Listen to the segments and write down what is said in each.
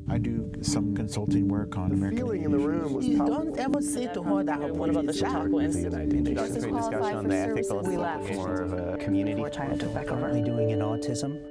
I do some consulting work on American feeling in the room was Don't ever say to her that What about the Chautauqua Institute? Introductory discussion on the ethical implications of a community. before China took back over. Doing in autism.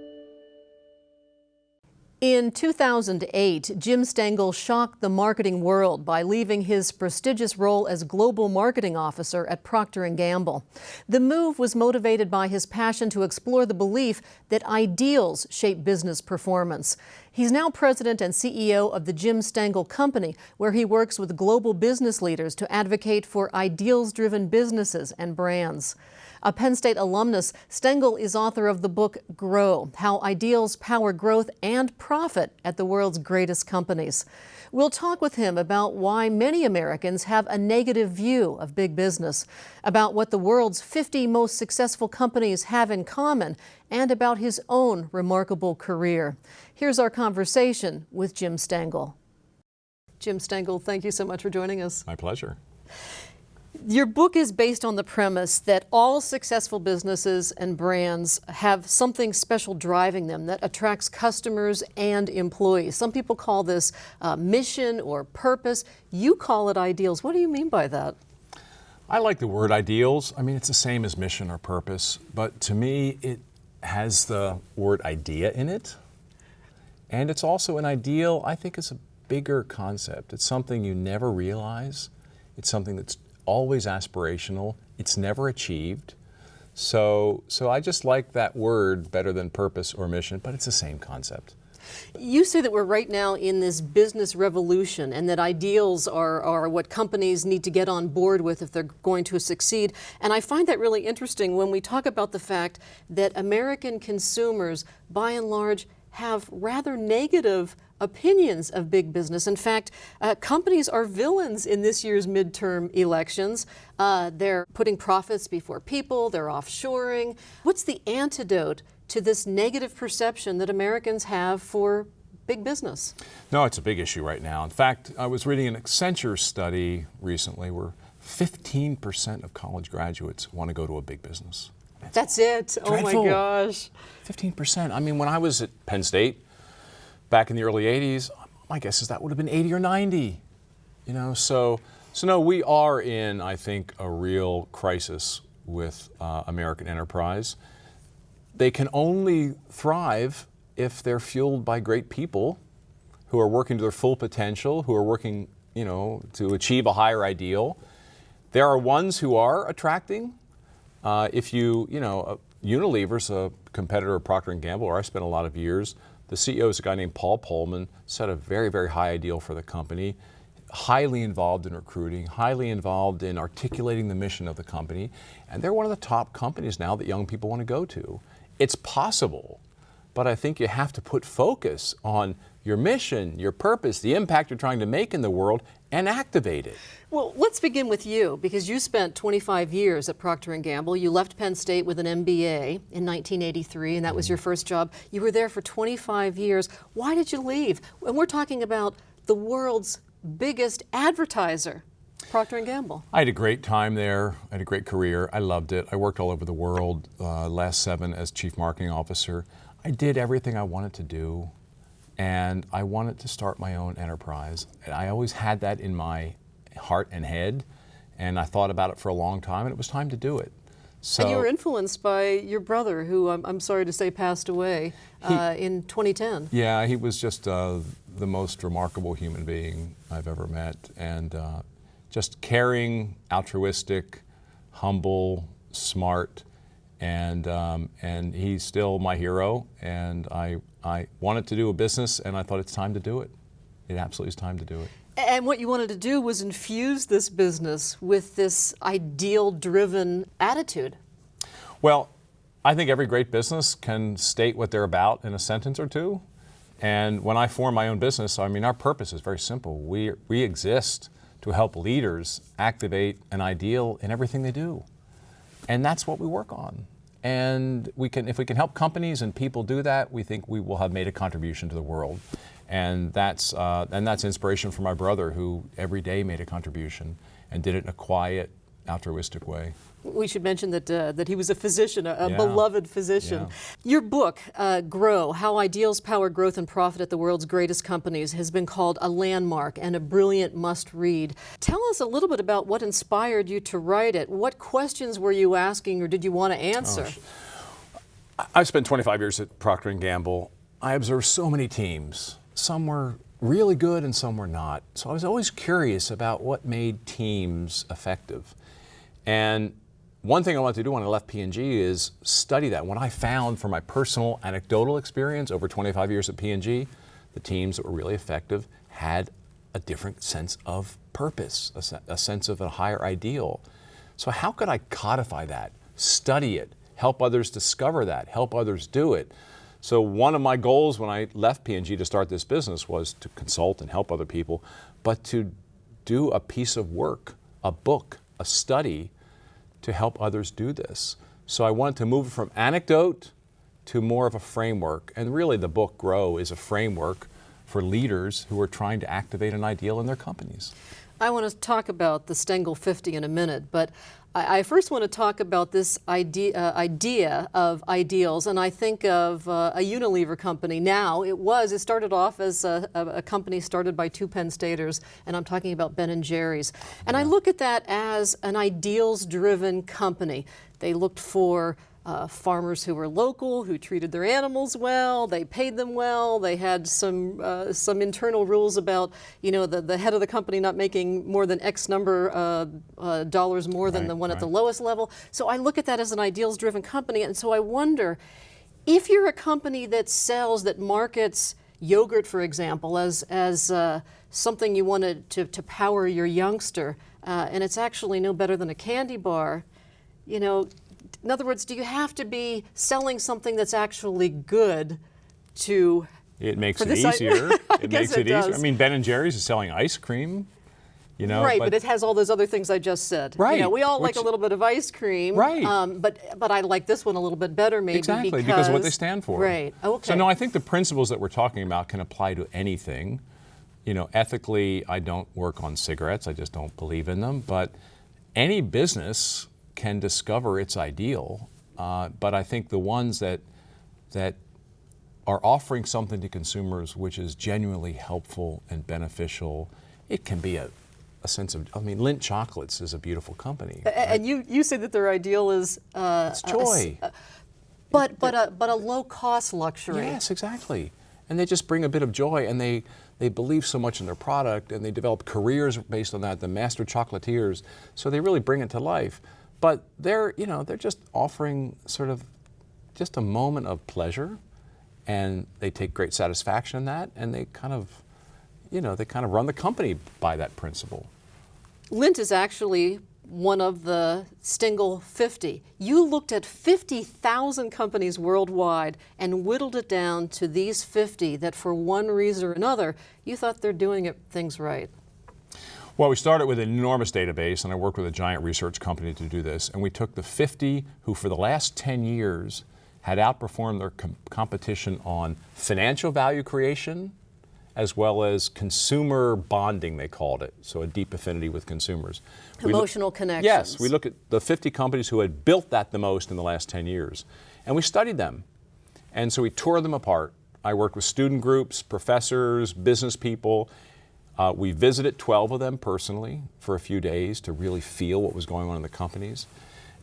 In 2008, Jim Stengel shocked the marketing world by leaving his prestigious role as global marketing officer at Procter & Gamble. The move was motivated by his passion to explore the belief that ideals shape business performance. He's now president and CEO of the Jim Stengel Company, where he works with global business leaders to advocate for ideals-driven businesses and brands. A Penn State alumnus, Stengel is author of the book Grow: How Ideals Power Growth and Profit at the World's Greatest Companies. We'll talk with him about why many Americans have a negative view of big business, about what the world's 50 most successful companies have in common, and about his own remarkable career. Here's our conversation with Jim Stengel. Jim Stengel, thank you so much for joining us. My pleasure. Your book is based on the premise that all successful businesses and brands have something special driving them that attracts customers and employees. Some people call this mission or purpose. You call it ideals. What do you mean by that? I like the word ideals. I mean, it's the same as mission or purpose, but to me, it has the word idea in it. And it's also an ideal, I think it's a bigger concept. It's something you never realize. It's something that's always aspirational. It's never achieved. So I just like that word better than purpose or mission, but it's the same concept. You say that we're right now in this business revolution and that ideals are what companies need to get on board with if they're going to succeed. And I find that really interesting when we talk about the fact that American consumers, by and large, have rather negative opinions of big business. In fact, companies are villains in this year's midterm elections. They're putting profits before people, they're offshoring. What's the antidote to this negative perception that Americans have for big business? No, it's a big issue right now. In fact, I was reading an Accenture study recently where 15% of college graduates want to go to a big business. That's it. Dreadful. Oh my gosh. 15%. I mean, when I was at Penn State back in the early 80s, my guess is that would have been 80 or 90. So no, we are in, I think, a real crisis with American enterprise. They can only thrive if they're fueled by great people who are working to their full potential, who are working, to achieve a higher ideal. There are ones who are attracting. Unilever's a competitor of Procter & Gamble, where I spent a lot of years. The CEO is a guy named Paul Pullman, set a very, very high ideal for the company, highly involved in recruiting, highly involved in articulating the mission of the company, and they're one of the top companies now that young people want to go to. It's possible, but I think you have to put focus on your mission, your purpose, the impact you're trying to make in the world, and activate it. Well, let's begin with you, because you spent 25 years at Procter & Gamble. You left Penn State with an MBA in 1983, and that was your first job. You were there for 25 years. Why did you leave? And we're talking about the world's biggest advertiser, Procter & Gamble. I had a great time there. I had a great career. I loved it. I worked all over the world, last 7 as Chief Marketing Officer. I did everything I wanted to do, and I wanted to start my own enterprise. And I always had that in my heart and head, and I thought about it for a long time, and it was time to do it. So, and you were influenced by your brother, who I'm sorry to say passed away in 2010. Yeah, he was just the most remarkable human being I've ever met, and just caring, altruistic, humble, smart, and he's still my hero. And I wanted to do a business, and I thought it's time to do it. It absolutely is time to do it. And what you wanted to do was infuse this business with this ideal-driven attitude. Well, I think every great business can state what they're about in a sentence or two. And when I formed my own business, I mean, our purpose is very simple. We exist to help leaders activate an ideal in everything they do. And that's what we work on. And if we can help companies and people do that, we think we will have made a contribution to the world. And that's inspiration for my brother, who every day made a contribution and did it in a quiet, altruistic way. We should mention that he was a physician, a Yeah. beloved physician. Yeah. Your book, Grow, How Ideals Power Growth and Profit at the World's Greatest Companies, has been called a landmark and a brilliant must-read. Tell us a little bit about what inspired you to write it. What questions were you asking or did you want to answer? I've spent 25 years at Procter & Gamble. I observed so many teams. Some were really good and some were not. So I was always curious about what made teams effective. And one thing I wanted to do when I left P&G is study that. What I found from my personal anecdotal experience over 25 years at P&G, the teams that were really effective had a different sense of purpose, a sense of a higher ideal. So how could I codify that, study it, help others discover that, help others do it? So one of my goals when I left P&G to start this business was to consult and help other people, but to do a piece of work, a book, a study to help others do this. So I wanted to move from anecdote to more of a framework. And really the book Grow is a framework for leaders who are trying to activate an ideal in their companies. I want to talk about the Stengel 50 in a minute, but I first want to talk about this idea of ideals, and I think of a Unilever company. Now, it started off as a company started by two Penn Staters, and I'm talking about Ben & Jerry's. And I look at that as an ideals-driven company. They looked for farmers who were local, who treated their animals well, they paid them well, they had some internal rules about, the head of the company not making more than X number dollars more than the one at the lowest level. So I look at that as an ideals-driven company, and so I wonder, if you're a company that markets yogurt, for example, as something you wanted to power your youngster, and it's actually no better than a candy bar, in other words, do you have to be selling something that's actually good to? It makes it easier. It makes it easier. I mean, Ben & Jerry's is selling ice cream, Right, but it has all those other things I just said. Right. We all like a little bit of ice cream. Right. But I like this one a little bit better, maybe. Exactly, because of what they stand for. Right. Okay. So no, I think the principles that we're talking about can apply to anything. Ethically, I don't work on cigarettes. I just don't believe in them. But any business can discover its ideal, but I think the ones that are offering something to consumers which is genuinely helpful and beneficial, it can be a sense of, Lindt Chocolates is a beautiful company. And you say that their ideal is it's joy. But a low-cost luxury. Yes, exactly. And they just bring a bit of joy, and they believe so much in their product, and they develop careers based on that, the master chocolatiers, so they really bring it to life. But they're just offering sort of just a moment of pleasure, and they take great satisfaction in that, and they kind of run the company by that principle. Lindt is actually one of the Stengel 50. You looked at 50,000 companies worldwide and whittled it down to these 50 that for one reason or another, you thought they're doing things right. Well, we started with an enormous database, and I worked with a giant research company to do this, and we took the 50 who for the last 10 years had outperformed their competition on financial value creation as well as consumer bonding, they called it, so a deep affinity with consumers. Emotional connections. Yes, we look at the 50 companies who had built that the most in the last 10 years, and we studied them. And so we tore them apart. I worked with student groups, professors, business people. We visited 12 of them personally for a few days to really feel what was going on in the companies.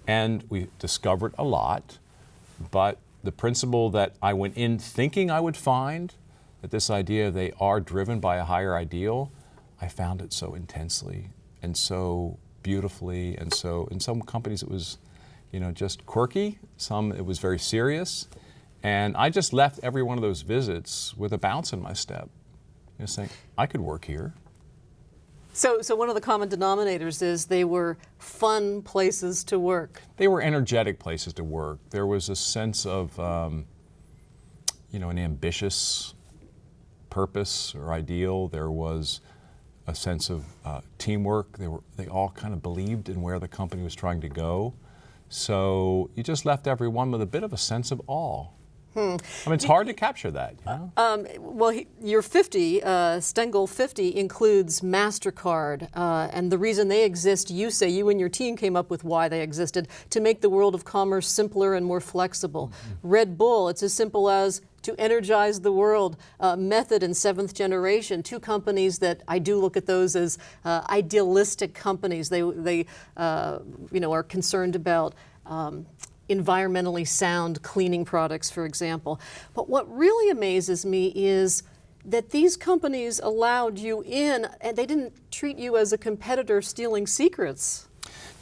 And we discovered a lot, but the principle that I went in thinking I would find, that this idea they are driven by a higher ideal, I found it so intensely and so beautifully. And so in some companies it was, just quirky. Some it was very serious. And I just left every one of those visits with a bounce in my step. Saying, I could work here. So one of the common denominators is they were fun places to work. They were energetic places to work. There was a sense of, an ambitious purpose or ideal. There was a sense of teamwork. They all kind of believed in where the company was trying to go. So you just left everyone with a bit of a sense of awe. I mean, it's hard to capture that. You know? Well, you're 50, Stengel 50 includes MasterCard, and the reason they exist, you say, you and your team came up with why they existed, to make the world of commerce simpler and more flexible. Red Bull, it's as simple as to energize the world. Method and Seventh Generation, two companies that I do look at those as idealistic companies. They are concerned about environmentally sound cleaning products, for example. But what really amazes me is that these companies allowed you in and they didn't treat you as a competitor stealing secrets.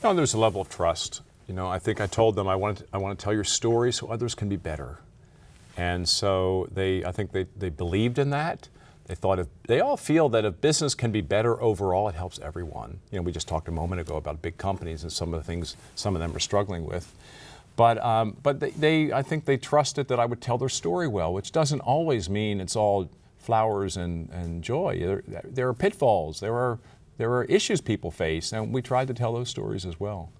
No, there's a level of trust. You know, I think I told them I want to tell your story so others can be better. And so I think they believed in that. They all feel that if business can be better overall, it helps everyone. You know, we just talked a moment ago about big companies and some of the things some of them are struggling with. But I think they trusted that I would tell their story well, which doesn't always mean it's all flowers and joy. There are pitfalls. There are issues people face, and we tried to tell those stories as well.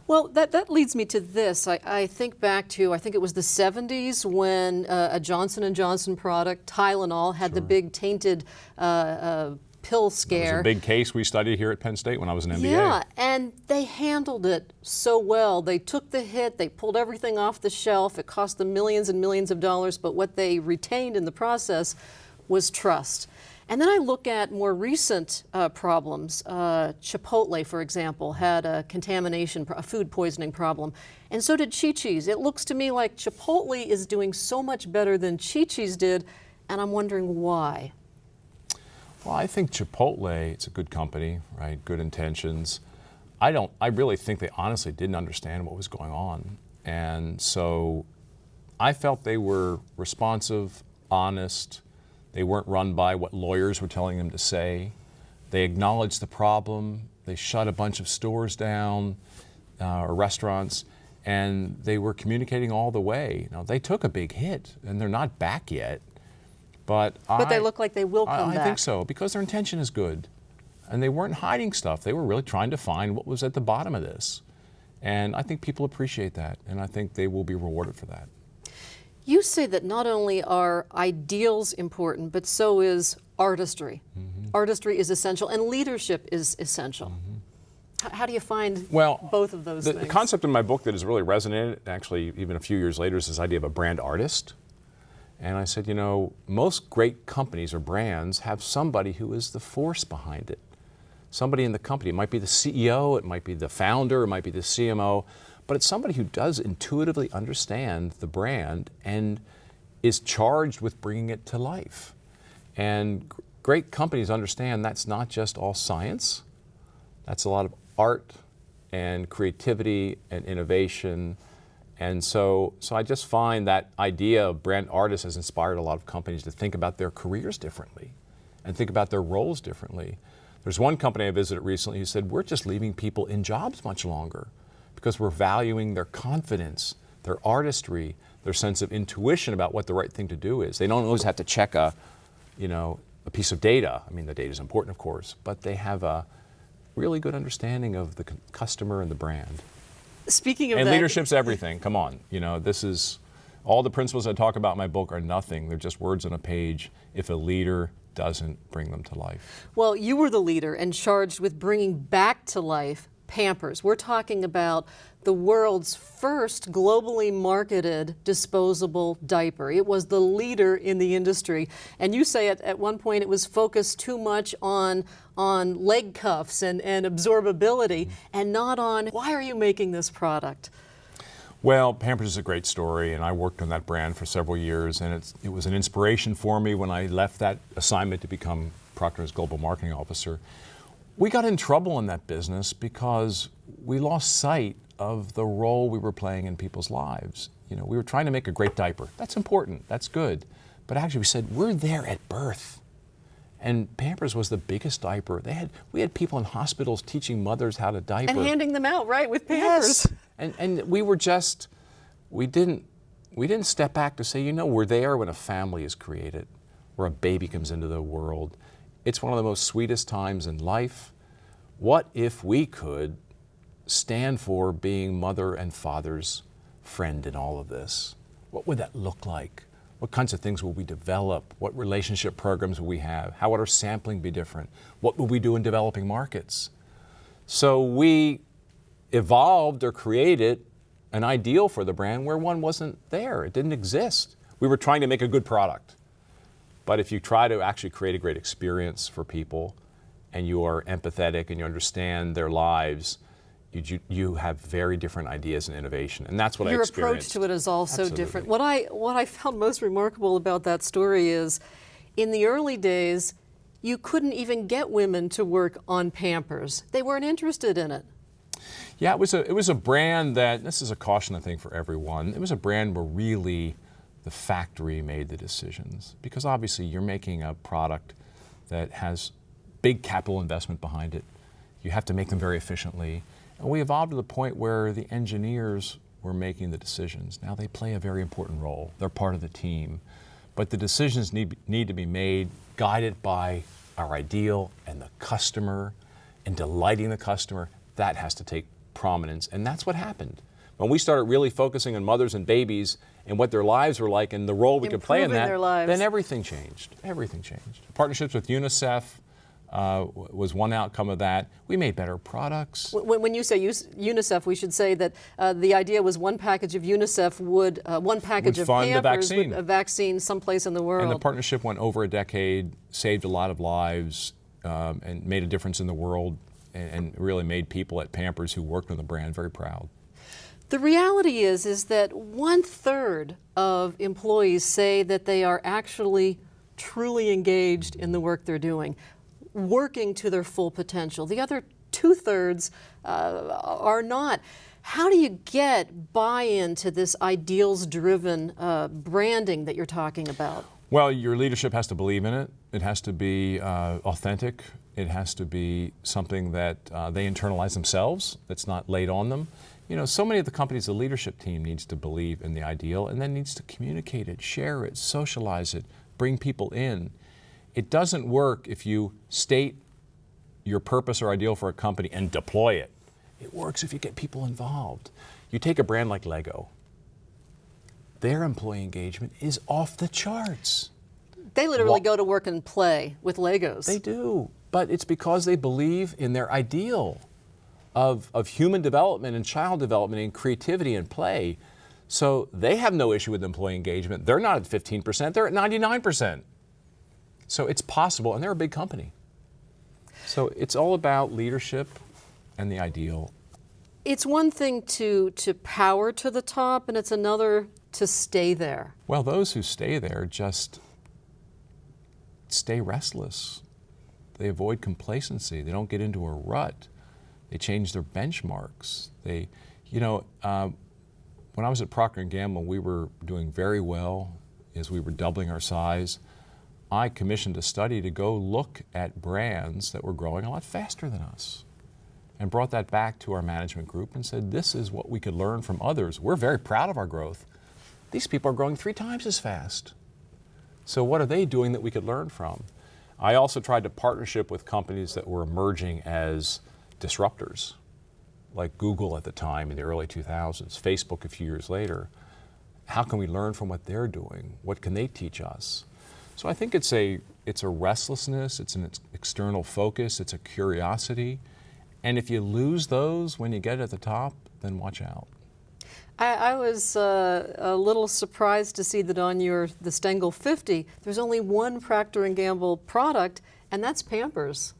Well, that leads me to this. I think back to, I think it was the 70s when a Johnson & Johnson product, Tylenol, had the big tainted pill scare. It was a big case we studied here at Penn State when I was an MBA. Yeah, and they handled it so well. They took the hit, they pulled everything off the shelf. It cost them millions and millions of dollars, but what they retained in the process was trust. And then I look at more recent problems. Chipotle, for example, had a a food poisoning problem, and so did Chi-Chi's. It looks to me like Chipotle is doing so much better than Chi-Chi's did, and I'm wondering why. Well, I think Chipotle, it's a good company, right? Good intentions. I really think they honestly didn't understand what was going on. And so I felt they were responsive, honest. They weren't run by what lawyers were telling them to say. They acknowledged the problem. They shut a bunch of stores down or restaurants, and they were communicating all the way. Now, they took a big hit, and they're not back yet. But they look like they will come back. I think so, because their intention is good. And they weren't hiding stuff. They were really trying to find what was at the bottom of this. And I think people appreciate that, and I think they will be rewarded for that. You say that not only are ideals important, but so is artistry. Artistry is essential, and leadership is essential. How do you find both of those things? The concept in my book that has really resonated, actually even a few years later, is this idea of a brand artist. And I said, you know, most great companies or brands have somebody who is the force behind it. Somebody in the company. It might be the CEO, it might be the founder, it might be the CMO, but it's somebody who does intuitively understand the brand and is charged with bringing it to life. And great companies understand that's not just all science. That's a lot of art and creativity and innovation. And so I just find that idea of brand artists has inspired a lot of companies to think about their careers differently and think about their roles differently. There's one company I visited recently who said, we're just leaving people in jobs much longer because we're valuing their confidence, their artistry, their sense of intuition about what the right thing to do is. They don't always have to check a piece of data. I mean, the data is important, of course, but they have a really good understanding of the customer and the brand. Speaking of and that, leadership's everything. Come on, this is all the principles I talk about in my book are nothing. They're just words on a page if a leader doesn't bring them to life. Well, you were the leader and charged with bringing back to life Pampers. We're talking about the world's first globally marketed disposable diaper. It was the leader in the industry. And you say at one point it was focused too much on leg cuffs and absorbability and not on why are you making this product? Well, Pampers is a great story, and I worked on that brand for several years, and it was an inspiration for me when I left that assignment to become Procter's Global Marketing Officer. We got in trouble in that business because we lost sight of the role we were playing in people's lives. We were trying to make a great diaper. That's important, that's good. But actually we said, we're there at birth. And Pampers was the biggest diaper. We had people in hospitals teaching mothers how to diaper. And handing them out, right, with Pampers. Yes. And we didn't step back to say, we're there when a family is created, where a baby comes into the world. It's one of the most sweetest times in life. What if we could stand for being mother and father's friend in all of this? What would that look like? What kinds of things will we develop? What relationship programs will we have? How would our sampling be different? What would we do in developing markets? So we evolved or created an ideal for the brand where one wasn't there. It didn't exist. We were trying to make a good product. But if you try to actually create a great experience for people and you are empathetic and you understand their lives, you have very different ideas and innovation, and that's what I experienced. Your approach to it is also Absolutely. different. What I found most remarkable about that story is, in the early days, you couldn't even get women to work on Pampers. They weren't interested in it. Yeah, it was a brand that, this is a caution I think for everyone, it was a brand where really the factory made the decisions, because obviously you're making a product that has big capital investment behind it. You have to make them very efficiently. And we evolved to the point where the engineers were making the decisions. Now they play a very important role. They're part of the team. But the decisions need to be made guided by our ideal and the customer and delighting the customer. That has to take prominence. And that's what happened. When we started really focusing on mothers and babies and what their lives were like and the role we could play in that, their lives. then everything changed. Everything changed. Partnerships with UNICEF was one outcome of that. We made better products. When you say UNICEF, we should say that the idea was one package of UNICEF one package of fund the Pampers vaccine. would a vaccine someplace in the world. And the partnership went over a decade, saved a lot of lives, and made a difference in the world, and really made people at Pampers who worked on the brand very proud. The reality is that 1/3 of employees say that they are actually truly engaged in the work they're doing, working to their full potential. The other 2/3 are not. How do you get buy-in to this ideals-driven branding that you're talking about? Well, your leadership has to believe in it. It has to be authentic. It has to be something that they internalize themselves, that's not laid on them. You know, so many of the companies, the leadership team needs to believe in the ideal and then needs to communicate it, share it, socialize it, bring people in. It doesn't work if you state your purpose or ideal for a company and deploy it. It works if you get people involved. You take a brand like Lego. Their employee engagement is off the charts. They literally go to work and play with Legos. They do, but it's because they believe in their ideal of human development and child development and creativity and play. So they have no issue with employee engagement. They're not at 15%, they're at 99%. So it's possible, and they're a big company. So it's all about leadership and the ideal. It's one thing to power to the top, and it's another to stay there. Well, those who stay there just stay restless. They avoid complacency. They don't get into a rut. They change their benchmarks. When I was at Procter & Gamble, we were doing very well as we were doubling our size. I commissioned a study to go look at brands that were growing a lot faster than us and brought that back to our management group and said, this is what we could learn from others. We're very proud of our growth. These people are growing 3 times as fast. So what are they doing that we could learn from? I also tried to partnership with companies that were emerging as disruptors, like Google at the time in the early 2000s, Facebook a few years later. How can we learn from what they're doing? What can they teach us? So I think it's a restlessness, it's an external focus, it's a curiosity. And if you lose those when you get at the top, then watch out. I was a little surprised to see that on the Stengel 50, there's only one Procter & Gamble product, and that's Pampers.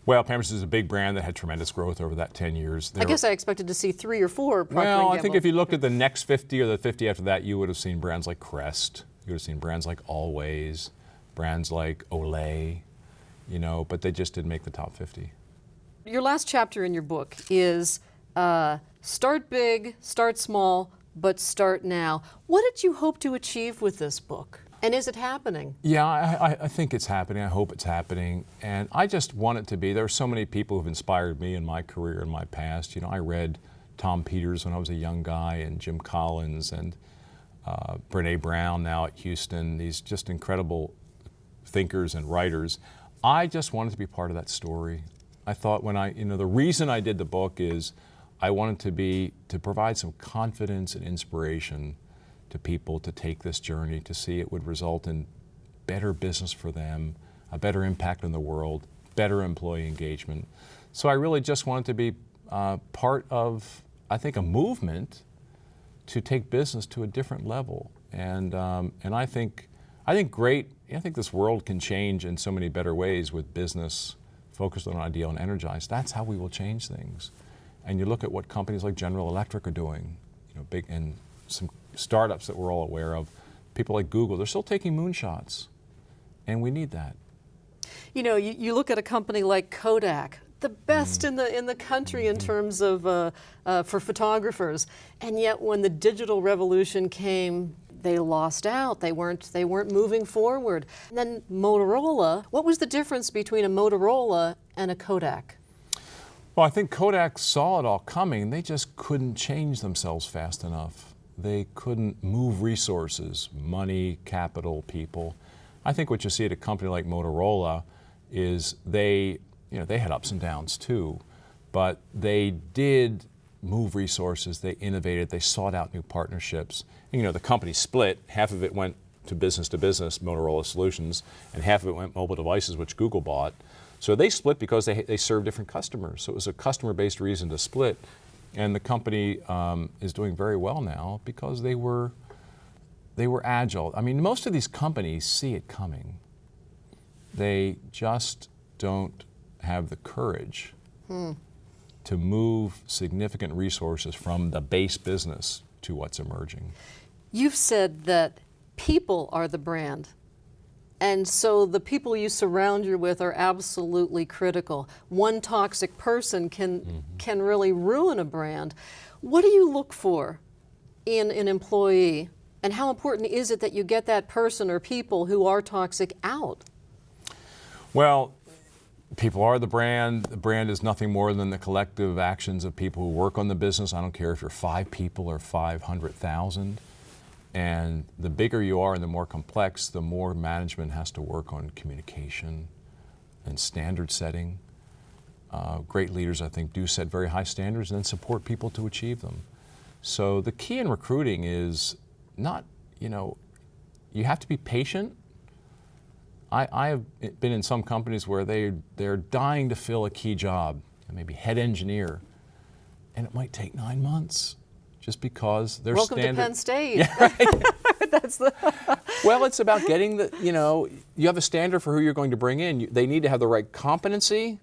Well, Pampers is a big brand that had tremendous growth over that 10 years. I guess I expected to see 3 or 4 Procter & Gamble. Well, I think if you looked at the next 50 or the 50 after that, you would have seen brands like Crest, you would have seen brands like Always, brands like Olay, but they just didn't make the top 50. Your last chapter in your book is start big, start small, but start now. What did you hope to achieve with this book? And is it happening? Yeah, I think it's happening. I hope it's happening. And I just want it to be. There are so many people who've inspired me in my career, in my past. I read Tom Peters when I was a young guy, and Jim Collins, and Brene Brown now at Houston, these just incredible thinkers and writers. I just wanted to be part of that story. I thought the reason I did the book is I wanted to provide some confidence and inspiration to people to take this journey, to see it would result in better business for them, a better impact on the world, better employee engagement. So I really just wanted to be part of, I think, a movement to take business to a different level. And I think this world can change in so many better ways with business focused on an ideal and energized. That's how we will change things. And you look at what companies like General Electric are doing, big, and some startups that we're all aware of, people like Google, they're still taking moonshots, and we need that. You look at a company like Kodak, the best in the country in terms of for photographers, and yet when the digital revolution came, they lost out. They weren't moving forward. And then Motorola. What was the difference between a Motorola and a Kodak? Well, I think Kodak saw it all coming. They just couldn't change themselves fast enough. They couldn't move resources, money, capital, people. I think what you see at a company like Motorola is they had ups and downs too, but they did move resources, they innovated, they sought out new partnerships. And, the company split. Half of it went to business, Motorola Solutions, and half of it went mobile devices, which Google bought. So they split because they serve different customers. So it was a customer-based reason to split. And the company is doing very well now because they were agile. I mean, most of these companies see it coming. They just don't have the courage to move significant resources from the base business to what's emerging. You've said that people are the brand. And so the people you surround you with are absolutely critical. One toxic person can really ruin a brand. What do you look for in an employee? And how important is it that you get that person or people who are toxic out? Well, people are the brand. The brand is nothing more than the collective actions of people who work on the business. I don't care if you're 5 people or 500,000. And the bigger you are and the more complex, the more management has to work on communication and standard setting. Great leaders, I think, do set very high standards and then support people to achieve them. So the key in recruiting is not, you have to be patient. I have been in some companies where they're dying to fill a key job, maybe head engineer, and it might take 9 months. Just because they're Welcome standard. to Penn State. Yeah, right. That's the. Well, it's about getting you have a standard for who you're going to bring in. They need to have the right competency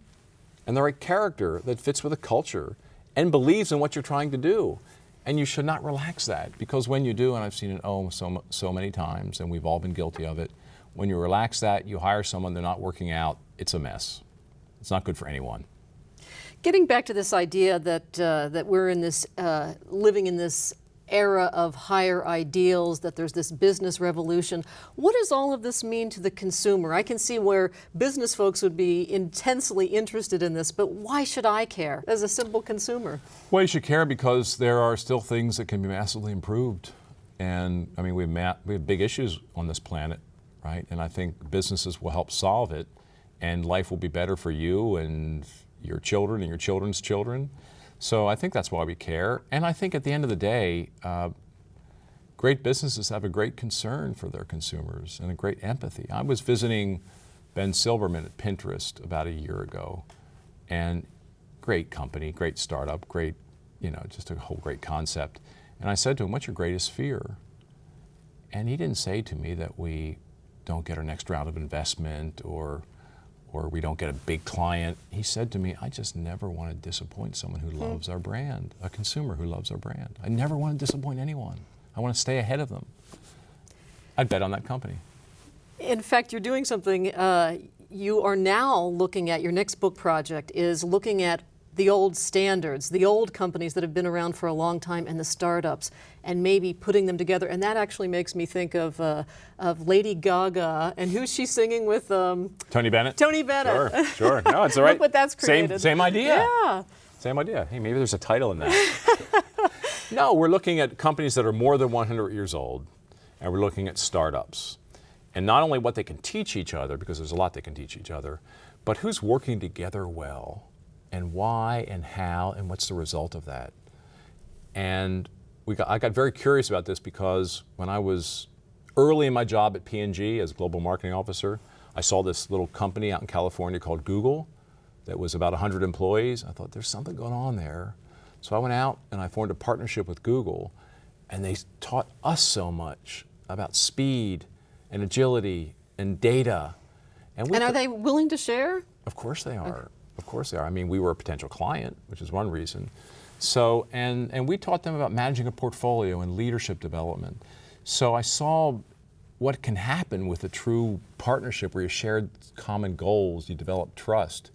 and the right character that fits with the culture and believes in what you're trying to do. And you should not relax that, because when you do, and I've seen it so many times, and we've all been guilty of it, when you relax that, you hire someone, they're not working out, it's a mess. It's not good for anyone. Getting back to this idea that we're in this living in this era of higher ideals, that there's this business revolution, what does all of this mean to the consumer? I can see where business folks would be intensely interested in this, but why should I care as a simple consumer? Well, you should care because there are still things that can be massively improved. And I mean, we have big issues on this planet, right? And I think businesses will help solve it, and life will be better for you and your children and your children's children. So I think that's why we care. And I think at the end of the day, great businesses have a great concern for their consumers and a great empathy. I was visiting Ben Silverman at Pinterest about a year ago, and great company, great startup, great, just a whole great concept. And I said to him, "What's your greatest fear?" And he didn't say to me that we don't get our next round of investment or we don't get a big client. He said to me, "I just never want to disappoint someone who loves our brand, a consumer who loves our brand. I never want to disappoint anyone. I want to stay ahead of them." I'd bet on that company. In fact, you're doing something, you are now looking at, your next book project is looking at the old standards, the old companies that have been around for a long time, and the startups, and maybe putting them together. And that actually makes me think of Lady Gaga, and who's she singing with? Tony Bennett? Tony Bennett. Sure. No, it's all right. Look what that's created. Same idea. Yeah. Same idea. Hey, maybe there's a title in that. No, we're looking at companies that are more than 100 years old, and we're looking at startups. And not only what they can teach each other, because there's a lot they can teach each other, but who's working together well, and why and how, and what's the result of that. And I got very curious about this because when I was early in my job at P&G as global marketing officer, I saw this little company out in California called Google that was about 100 employees. I thought there's something going on there. So I went out and I formed a partnership with Google, and they taught us so much about speed and agility and data. And are they willing to share? Of course they are. Okay. Of course they are. I mean, we were a potential client, which is one reason. So, and we taught them about managing a portfolio and leadership development. So I saw what can happen with a true partnership where you share common goals, you develop trust.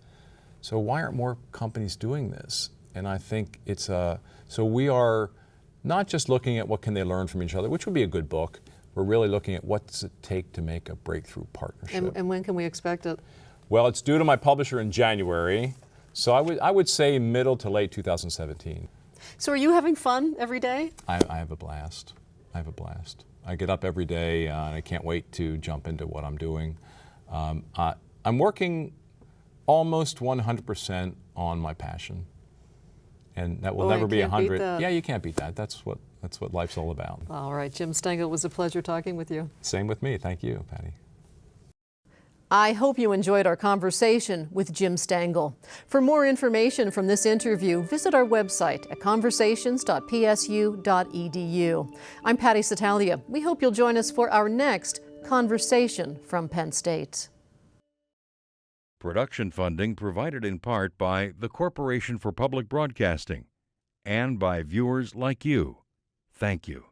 So why aren't more companies doing this? And I think so we are not just looking at what can they learn from each other, which would be a good book. We're really looking at what does it take to make a breakthrough partnership. And when can we expect it? Well, it's due to my publisher in January. So I would say middle to late 2017. So are you having fun every day? I have a blast. I get up every day and I can't wait to jump into what I'm doing. I'm working almost 100% on my passion. And that will never be 100. Yeah, you can't beat that. That's what life's all about. All right, Jim Stengel, it was a pleasure talking with you. Same with me. Thank you, Patty. I hope you enjoyed our conversation with Jim Stengel. For more information from this interview, visit our website at conversations.psu.edu. I'm Patty Satalia. We hope you'll join us for our next Conversation from Penn State. Production funding provided in part by the Corporation for Public Broadcasting and by viewers like you. Thank you.